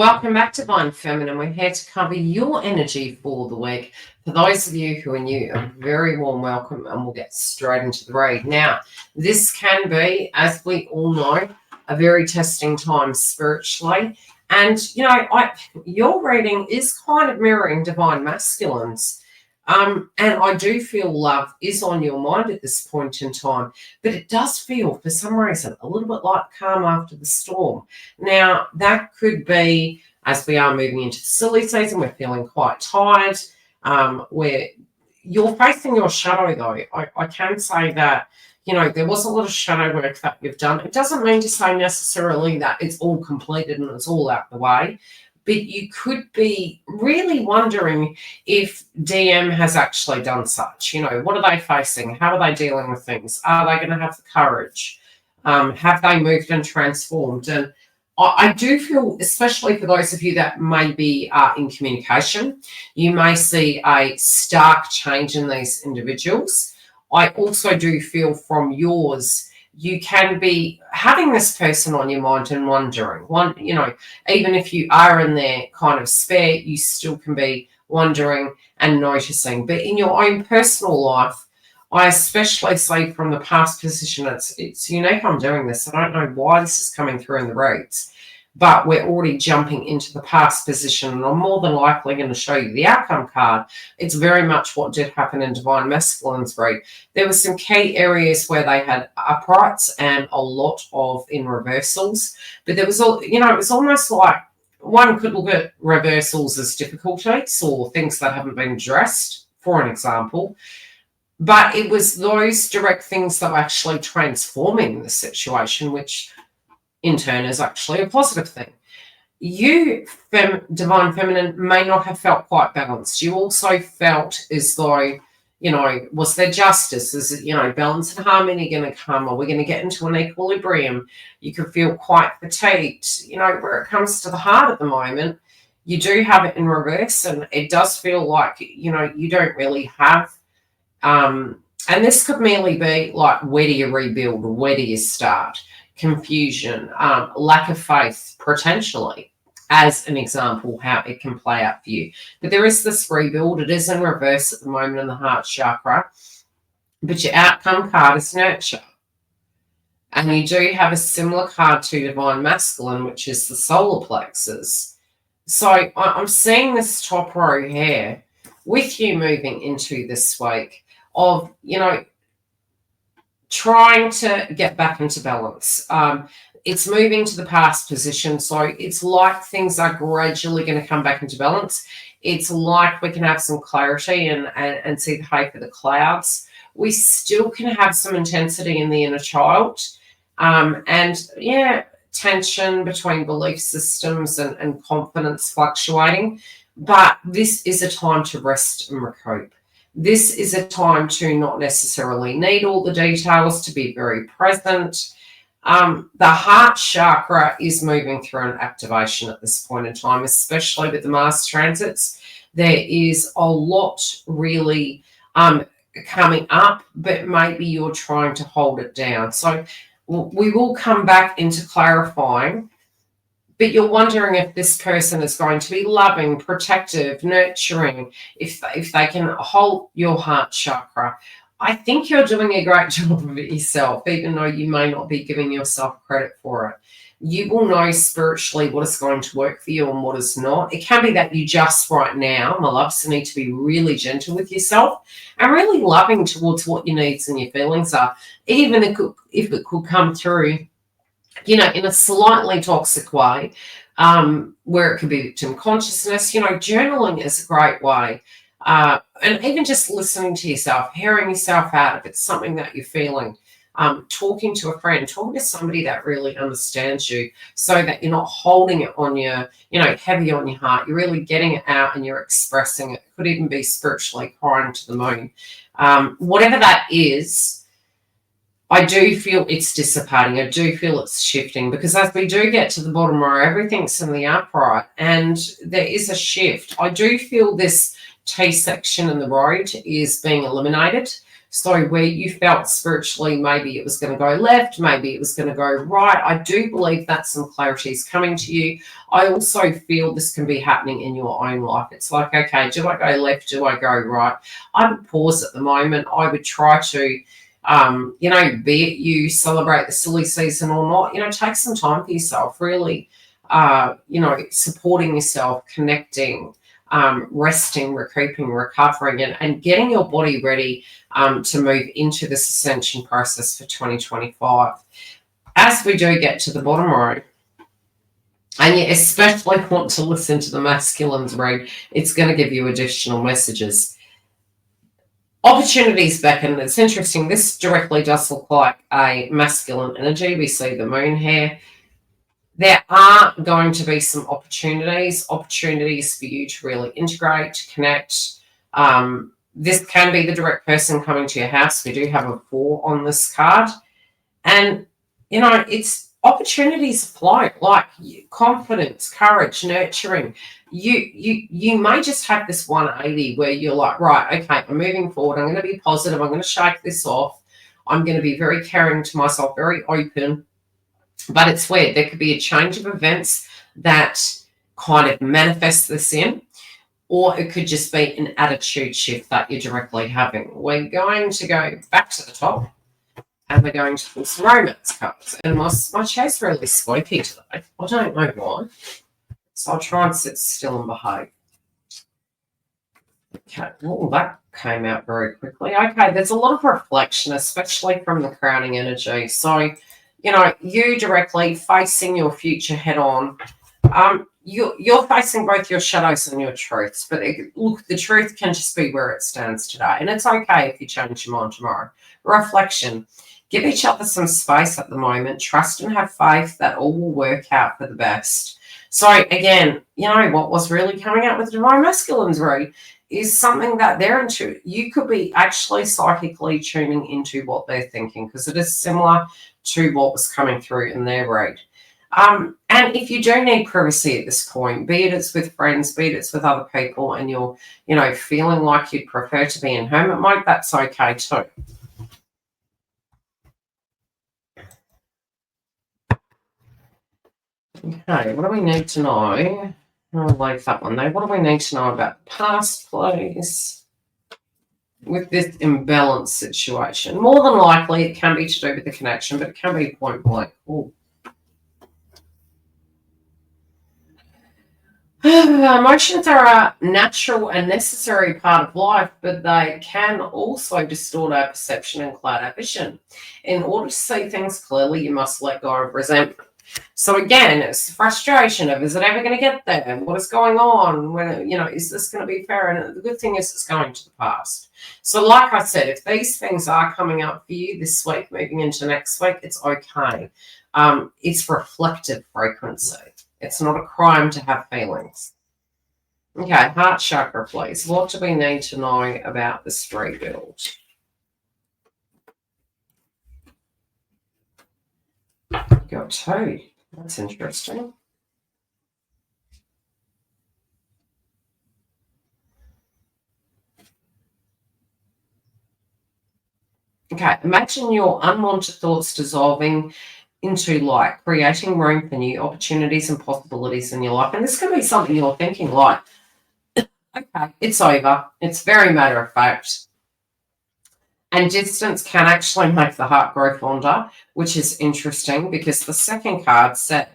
Welcome back to Divine Feminine. We're here to cover your energy for the week. For those of you who are new, a very warm welcome, and we'll get straight into the read. Now, this can be, as we all know, a very testing time spiritually. And, your reading is kind of mirroring Divine Masculines. And I do feel love is on your mind at this point in time, but it does feel, for some reason, a little bit like calm after the storm. Now, that could be, as we are moving into the silly season, we're feeling quite tired, where you're facing your shadow, though. I can say that, there was a lot of shadow work that you've done. It doesn't mean to say necessarily that it's all completed and it's all out the way. But you could be really wondering if DM has actually done such. What are they facing? How are they dealing with things? Are they going to have the courage? Have they moved and transformed? And I do feel, especially for those of you that may be in communication, you may see a stark change in these individuals. I also do feel from yours, you can be having this person on your mind and wondering, even if you are in their kind of spare, you still can be wondering and noticing. But in your own personal life, I especially say from the past position, it's unique I'm doing this. I don't know why this is coming through in the reads, but we're already jumping into the past position, and I'm more than likely going to show you the outcome card. It's very much what did happen in Divine Masculine's read. There were some key areas where they had uprights and a lot of in reversals, but there was, it was almost like one could look at reversals as difficulties or things that haven't been addressed, for an example. But it was those direct things that were actually transforming the situation, which in turn is actually a positive thing. You, Divine Feminine, may not have felt quite balanced. You also felt as though, was there justice? Is it, balance and harmony going to come? Are we going to get into an equilibrium? You could feel quite fatigued. Where it comes to the heart at the moment, you do have it in reverse, and it does feel like, you don't really have, and this could merely be like, where do you rebuild or where do you start? Confusion, lack of faith, potentially, as an example, how it can play out for you. But there is this rebuild. It is in reverse at the moment in the heart chakra. But your outcome card is nurture. And you do have a similar card to Divine Masculine, which is the solar plexus. So I'm seeing this top row here with you moving into this week of, trying to get back into balance. It's moving to the past position, so it's like things are gradually going to come back into balance. It's like we can have some clarity and see the hope of the clouds. We still can have some intensity in the inner child, tension between belief systems and confidence fluctuating. But this is a time to rest and recoup. This is a time to not necessarily need all the details, to be very present. The heart chakra is moving through an activation at this point in time, especially with the Mars transits. There is a lot really coming up, but maybe you're trying to hold it down. So we will come back into clarifying, but you're wondering if this person is going to be loving, protective, nurturing, if they can hold your heart chakra. I think you're doing a great job of it yourself, even though you may not be giving yourself credit for it. You will know spiritually what is going to work for you and what is not. It can be that you just right now, my loves, need to be really gentle with yourself and really loving towards what your needs and your feelings are, even if it could come through in a slightly toxic way, where it could be victim consciousness. Journaling is a great way. And even just listening to yourself, hearing yourself out, if it's something that you're feeling, talking to a friend, talking to somebody that really understands you, so that you're not holding it on your, heavy on your heart. You're really getting it out and you're expressing it. It could even be spiritually crying to the moon. Whatever that is, I do feel it's dissipating. I do feel it's shifting, because as we do get to the bottom row, everything's in the upright and there is a shift. I do feel this T section in the road is being eliminated. So where you felt spiritually, maybe it was going to go left, maybe it was going to go right. I do believe that some clarity is coming to you. I also feel this can be happening in your own life. It's like, okay, do I go left? Do I go right? I would pause at the moment. I would try to, be it you celebrate the silly season or not, take some time for yourself, really, supporting yourself, connecting, resting, recouping, recovering, and getting your body ready to move into this ascension process for 2025. As we do get to the bottom row, and you especially want to listen to the masculines read, it's going to give you additional messages. Opportunities beckon. It's interesting. This directly does look like a masculine energy. We see the moon here. There are going to be some opportunities for you to really integrate, to connect. This can be the direct person coming to your house. We do have a 4 on this card. And, it's opportunities flow, like confidence, courage, nurturing. You may just have this 180 where you're like, right, okay, I'm moving forward. I'm going to be positive. I'm going to shake this off. I'm going to be very caring to myself, very open. But it's weird. There could be a change of events that kind of manifest this in, or it could just be an attitude shift that you're directly having. We're going to go back to the top, and we're going to pull some romance cards. And my chair's really squeaky today. I don't know why. So I'll try and sit still and behave. Okay, well, that came out very quickly. Okay, there's a lot of reflection, especially from the crowning energy. So, you directly facing your future head on. You're facing both your shadows and your truths, but look, the truth can just be where it stands today, and it's okay if you change your mind tomorrow. Reflection. Give each other some space at the moment. Trust and have faith that all will work out for the best. So again, what was really coming out with the Divine Masculines read is something that they're into. You could be actually psychically tuning into what they're thinking, because it is similar to what was coming through in their read. And if you do need privacy at this point, be it it's with friends, be it it's with other people, and you're, feeling like you'd prefer to be in hermit mode, that's okay too. Okay, what do we need to know? I'll leave that one there. What do we need to know about the past, please? With this imbalanced situation. More than likely, it can be to do with the connection, but it can be point blank. Ooh. Emotions are a natural and necessary part of life, but they can also distort our perception and cloud our vision. In order to see things clearly, you must let go of resentment. So again, it's frustration of, is it ever going to get there? What is going on? When, is this going to be fair? And the good thing is it's going to the past. So like I said, if these things are coming up for you this week, moving into next week, it's okay. It's reflective frequency. It's not a crime to have feelings. Okay, heart chakra, please. What do we need to know about this rebuild? Got 2. That's interesting. Okay, imagine your unwanted thoughts dissolving into light, creating room for new opportunities and possibilities in your life. And this can be something you're thinking like, okay, it's over. It's very matter of fact. And distance can actually make the heart grow fonder, which is interesting because the second card said,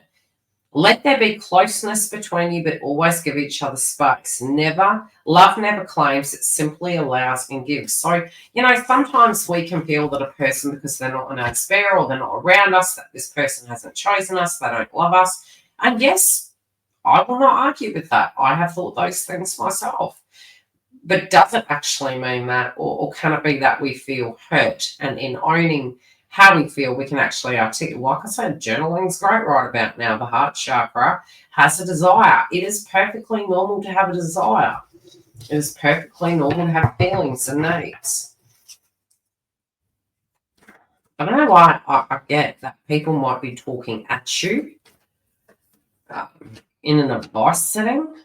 let there be closeness between you, but always give each other space. Love never claims, it simply allows and gives. So, sometimes we can feel that a person, because they're not in our sphere or they're not around us, that this person hasn't chosen us, they don't love us. And yes, I will not argue with that. I have thought those things myself. But does it actually mean that, or can it be that we feel hurt? And in owning how we feel, we can actually articulate. Like I said, journaling's great right about now. The heart chakra has a desire. It is perfectly normal to have a desire. It is perfectly normal to have feelings and needs. I don't know why I get that people might be talking at you in an advice setting.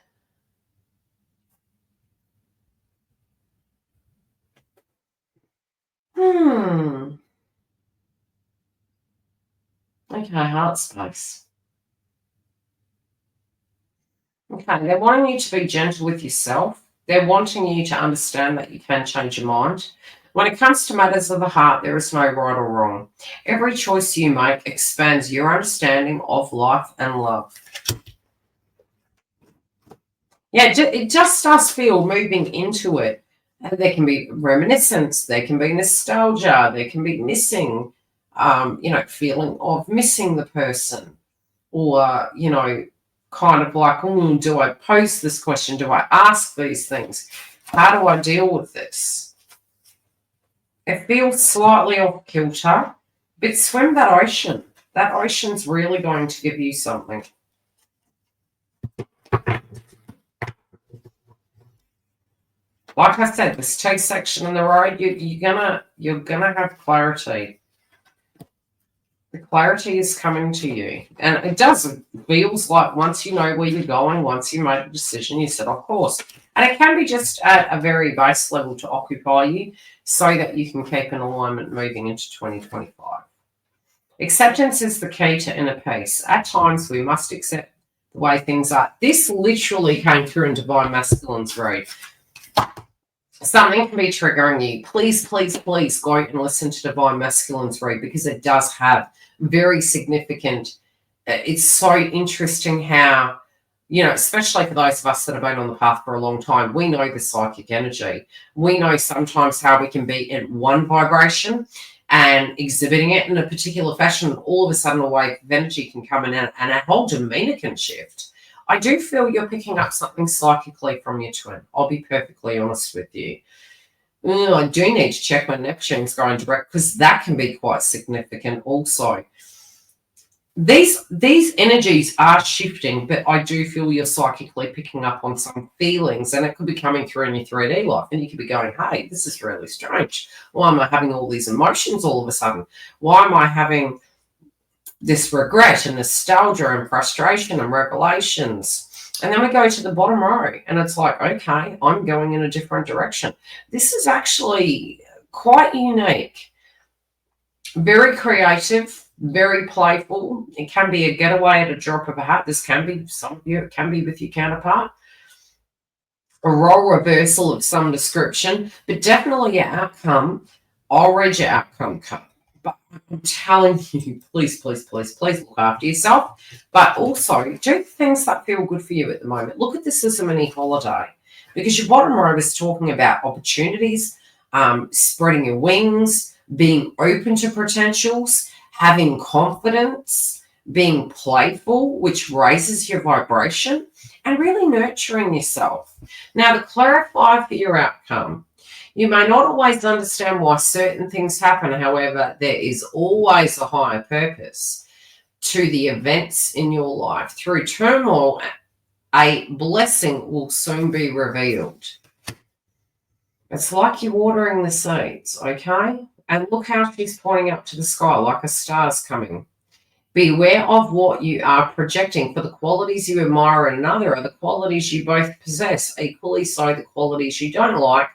Okay, heart space. Okay, they're wanting you to be gentle with yourself. They're wanting you to understand that you can change your mind. When it comes to matters of the heart, there is no right or wrong. Every choice you make expands your understanding of life and love. Yeah, it just does feel moving into it. And there can be reminiscence, there can be nostalgia, there can be missing, feeling of missing the person, or, kind of like, do I pose this question? Do I ask these things? How do I deal with this? It feels slightly off kilter, but swim that ocean. That ocean's really going to give you something. Like I said, this T section in the road, you're gonna have clarity. The clarity is coming to you, and it feels like once you know where you're going, once you make a decision, you set off course. And it can be just at a very base level to occupy you, so that you can keep an alignment moving into 2025. Acceptance is the key to inner peace. At times, we must accept the way things are. This literally came through in Divine Masculine's read. Something can be triggering you. Please, please, please go and listen to Divine Masculine's read, because it does have very significant. It's so interesting how, especially for those of us that have been on the path for a long time, we know the psychic energy. We know sometimes how we can be in one vibration and exhibiting it in a particular fashion. All of a sudden, a wave of energy can come in, and our whole demeanor can shift. I do feel you're picking up something psychically from your twin. I'll be perfectly honest with you. I do need to check my Neptune's going direct, because that can be quite significant also. These energies are shifting, but I do feel you're psychically picking up on some feelings, and it could be coming through in your 3D life, and you could be going, hey, this is really strange. Why am I having all these emotions all of a sudden? Why am I having this regret and nostalgia and frustration and revelations? And then we go to the bottom row, and it's like, okay, I'm going in a different direction. This is actually quite unique, very creative, very playful. It can be a getaway at a drop of a hat. This can be, some of you, it can be with your counterpart. A role reversal of some description, but definitely your outcome. I'll read your outcome card. But I'm telling you, please, please, please, please look after yourself. But also do things that feel good for you at the moment. Look at this as a mini holiday, because your bottom row is talking about opportunities, spreading your wings, being open to potentials, having confidence, being playful, which raises your vibration, and really nurturing yourself. Now, to clarify for your outcome, you may not always understand why certain things happen. However, there is always a higher purpose to the events in your life. Through turmoil, a blessing will soon be revealed. It's like you're watering the seeds, okay? And look how she's pointing up to the sky like a star's coming. Beware of what you are projecting, for the qualities you admire in another are the qualities you both possess. Equally so, the qualities you don't like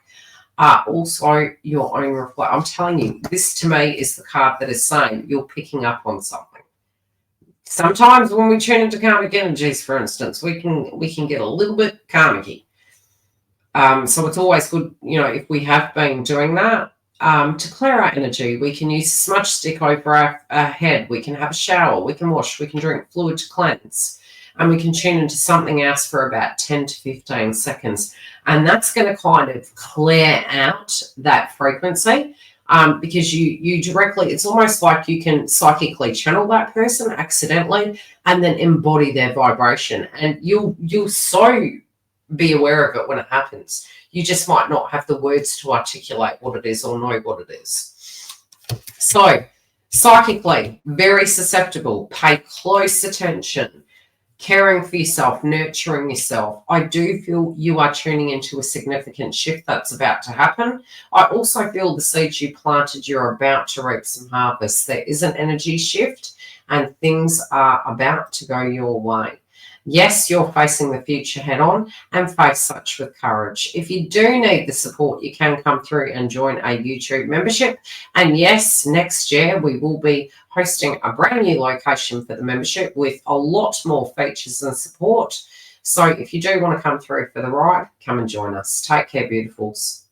are also your own reflection. I'm telling you, this to me is the card that is saying you're picking up on something. Sometimes when we tune into karmic energies, for instance, we can get a little bit karmic-y. So it's always good, if we have been doing that, to clear our energy. We can use a smudge stick over our head. We can have a shower. We can wash. We can drink fluid to cleanse. And we can tune into something else for about 10 to 15 seconds. And that's going to kind of clear out that frequency, because you directly, it's almost like you can psychically channel that person accidentally and then embody their vibration. And you'll so be aware of it when it happens. You just might not have the words to articulate what it is or know what it is. So, psychically, very susceptible. Pay close attention. Caring for yourself, nurturing yourself. I do feel you are tuning into a significant shift that's about to happen. I also feel the seeds you planted, you're about to reap some harvest. There is an energy shift and things are about to go your way. Yes, you're facing the future head on and face such with courage. If you do need the support, you can come through and join a YouTube membership. And yes, next year we will be hosting a brand new location for the membership with a lot more features and support. So if you do want to come through for the ride, come and join us. Take care, beautifuls.